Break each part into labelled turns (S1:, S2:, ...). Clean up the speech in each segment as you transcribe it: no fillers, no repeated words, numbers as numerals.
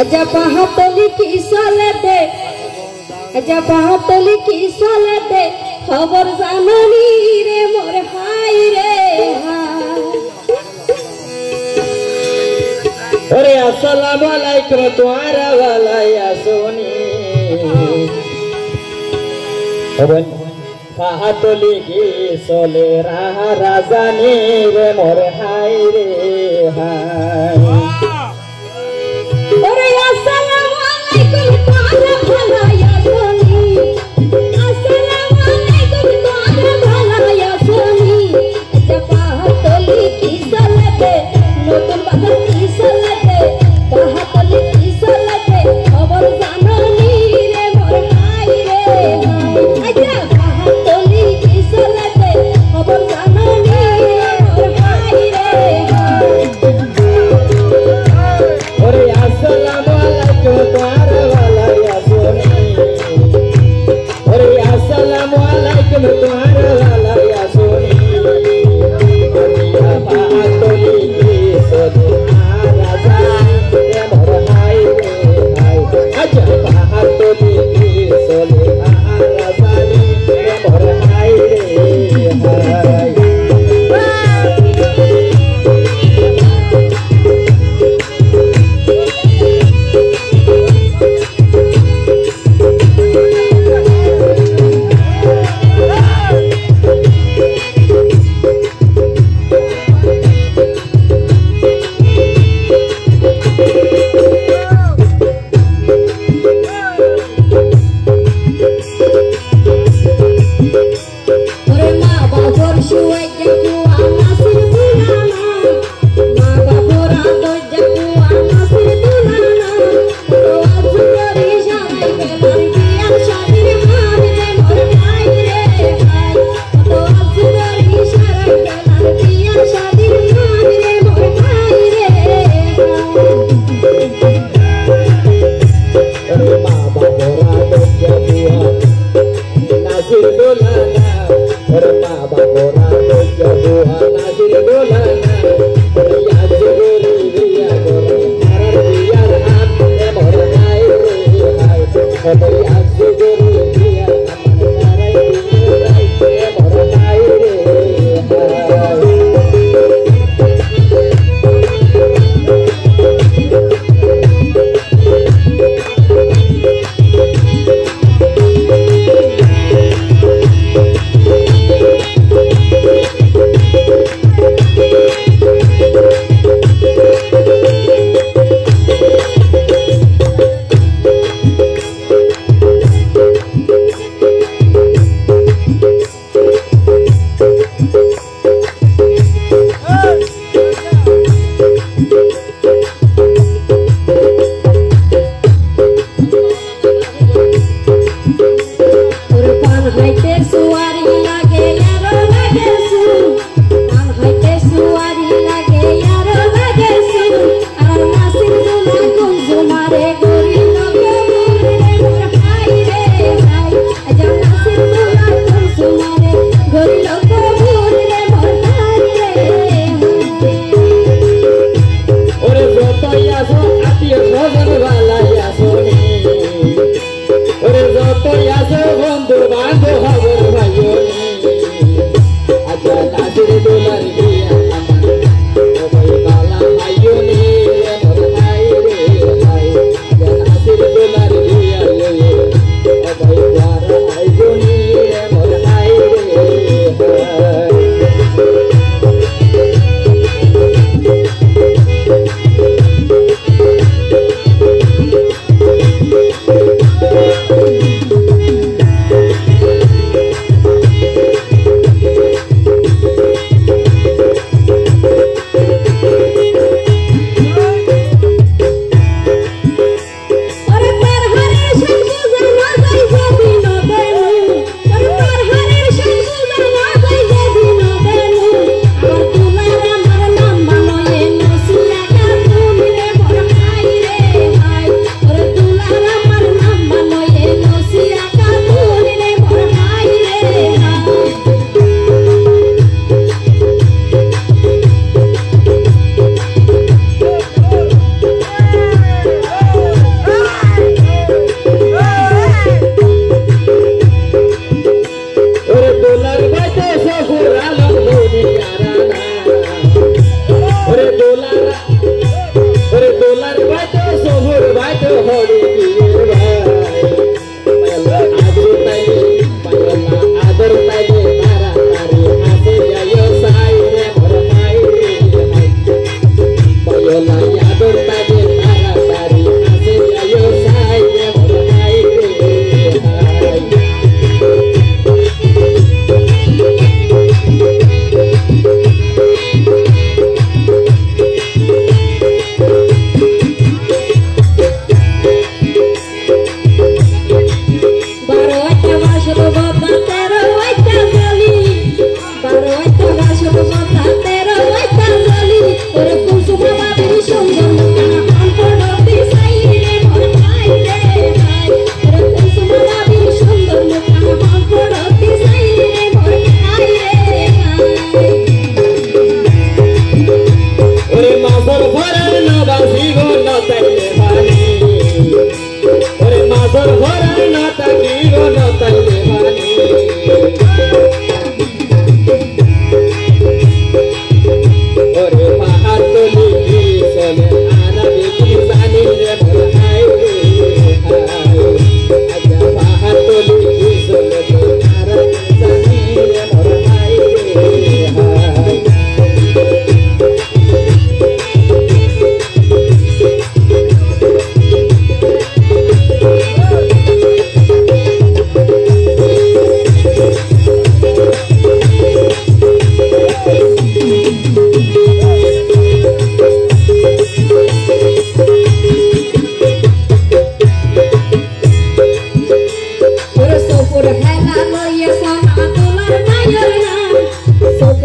S1: আজা পাহাতলি কি চলে দে আজা পাহাতলি কি চলে দে খবর জাননি রে মোর হাই রে
S2: अरे अस्सलाम वालेकुम तुम्हारा वाला या सोनी अबन पाहातली की सोले राजानी रे मोर हाय रे हाय
S1: अरे अस्सलाम वालेकुम तुम्हारा वाला या सोनी अस्सलाम वालेकुम तुम्हारा वाला या सोनी আজা পাহাতলি কি চলে দে নতুন বাজার কি চলে দে পাহাতলি কি চলে দে খবর জাননি রে মোর হাই রে আজা পাহাতলি কি চলে দে খবর জাননি রে মোর হাই রে
S2: अरे अस्सलाम वालेकुम तुम्हारा वाला या सोनी अरे अस्सलाम वालेकुम तुम्हारा वाला या सोनी पाहातली की सोले राजानी रे मोर हाय रे हाय अच्छा पाहातली की सोले राजानी रे मोर हाय रे हाय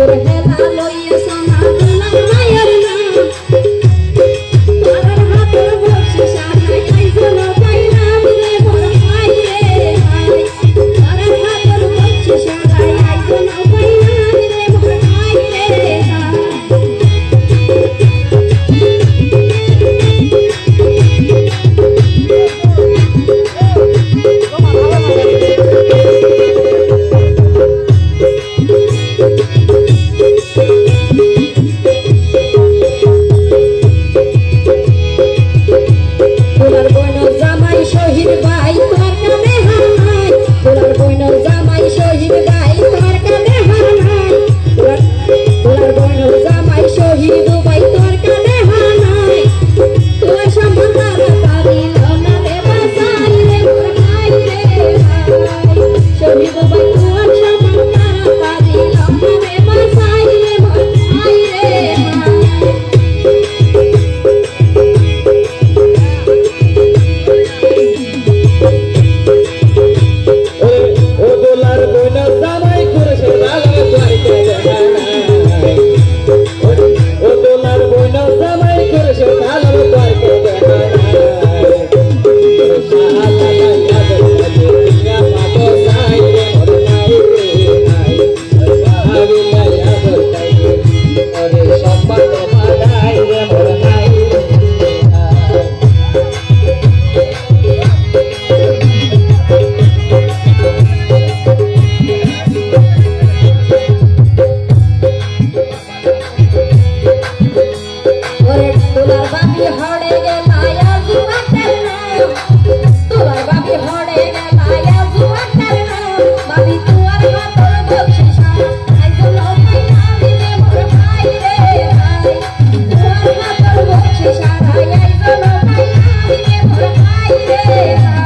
S1: তোর হেলা লইয়া সোনা দুলার মায়ের নাম তার হাতের বকশিস আনাই আইজন পাইলাম রে মোর ভাই রে ভাই তার হাতের বকশিস আনাই আইজন পাইলাম রে মোর ভাই রে ভাই তোলার বইন জামাই শহীদ ভাই তোর কানে হাই তোলার বইন জামাই শহীদ ভাই তোর কানে হাই তোলার বইন জামাই শহীদ ভাই তোর কানে হাই তোর সম্মান তাড়াতাড়ি লনা রে বাসাই রে মোর ভাই রে ভাই শহীদ ভাই তোর সম্মান তাড়াতাড়ি লনা রে বাসাই রে মোর ভাই রে ভাই
S2: ও দোলার বইন জামাই করেছে লালা তোয়ারকে দেখানাই ও দোলার বইন জামাই করেছে লালা তোয়ারকে দেখানাই শালা লাইয়া বলতা পাবো সাই রে মোর নাই রে নাই শালা লাইয়া বলতা ওরে সম্পদ বাদাই রে মোর নাই রে
S1: ওরে তোলার বাপি হড়ে গেলায়া জুয়া করনা তোলার বাপি হড়ে গেলায়া জুয়া করনা বাপি তোর হাতর বকশিস আইজন পাইলাম রে মোর ভাই রে ভাই তোর হাতর বকশিস আইজন পাইলাম রে মোর ভাই রে ভাই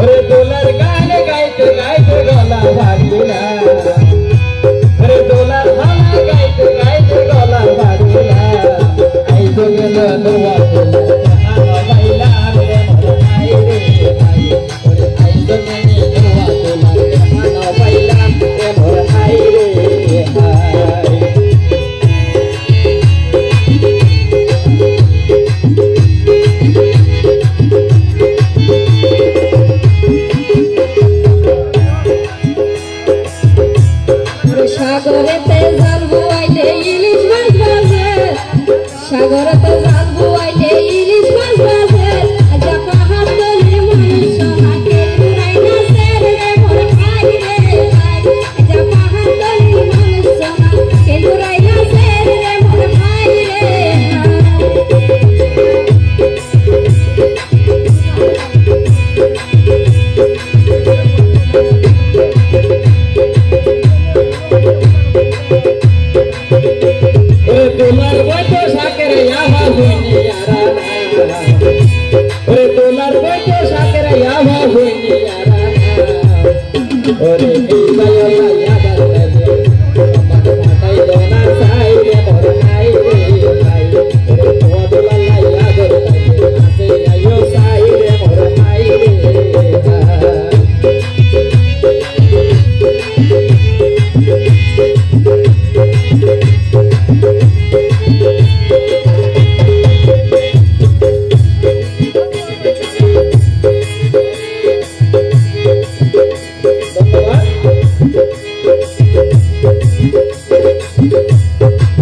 S2: ওরে দোলার গান গাইতে গাইতে গলা ভাগিনা ওরে দোলার হালা গাইতে গাইতে গলা ভাগিনা আইজো গেল দোয়া বলে জানা বাইলা রে মোর ভাই রে ভাই ওরে আইজো গেল দোয়া বলে জানা বাইলা রে মোর ভাই রে ভাই
S1: সাগরেতে জাল বুয়াইলে ইলিশ মাছ বাজে সাগরেতে জাল বুয়াইলে ইলিশ মাছ বাজে আজা পাহাড় তলির মানুষ হাতে ঘুরাই না সের রে মোর ভাই রে ভাই আজা পাহাড় তলির মানুষ হাতে ঘুরাই না সের রে মোর ভাই রে
S2: ওরে দোলার বইতো সাকেরে ইয়াভা হইনি ইয়ারানা ওরে দোলার বইতো সাকেরে ইয়াভা হইনি ইয়ারানা ওরে এই বায়ো লাইয়া বাজে আমার মাথায় দোনা সাই রে মোর নাই রে ভাই ওরে তোয়া দোলা লাইয়া গরতাই আসে আয়ো সাই রে মোর নাই রে ভাই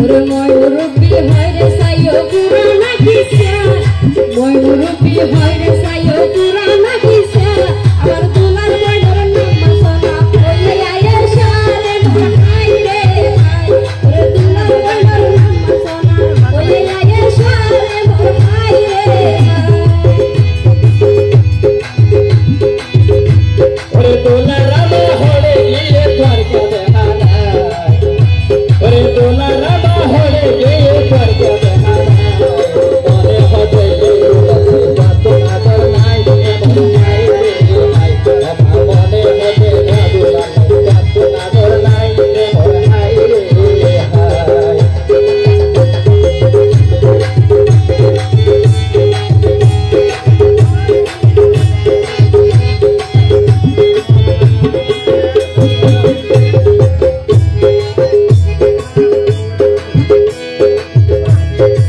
S1: ওরে মই মুরব্বি হয় রে সাইও পুরানা কিসা মই মুরব্বি হয় রে সাইও পুরানা কিসা আমার তোলার বইনর নাম সোনা ওই আয়ের সারে মোর ভাই রে ভাই ওরে তোলার বইনর নাম সোনা ওই আয়ের সারে মোর ভাই রে
S2: ওরে দোলার রামা হড়ে গিয়ে তোয়ারকে দেখানাই ওরে দোলার রামা হড়ে গিয়ে তোয়ারকে দেখানাই মনে হবে এই উলতে বাতো আদর নাই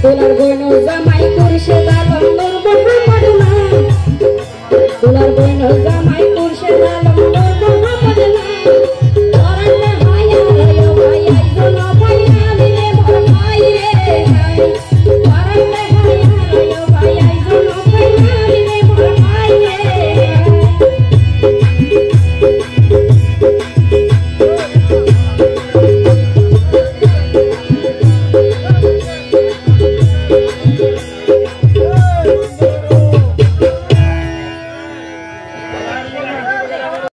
S1: তোলার বইন জামাই মুর্শিদ আলম নূর মোহাম্মদ নাম তোলার বইন জামাই মুর্শিদ আলম নূর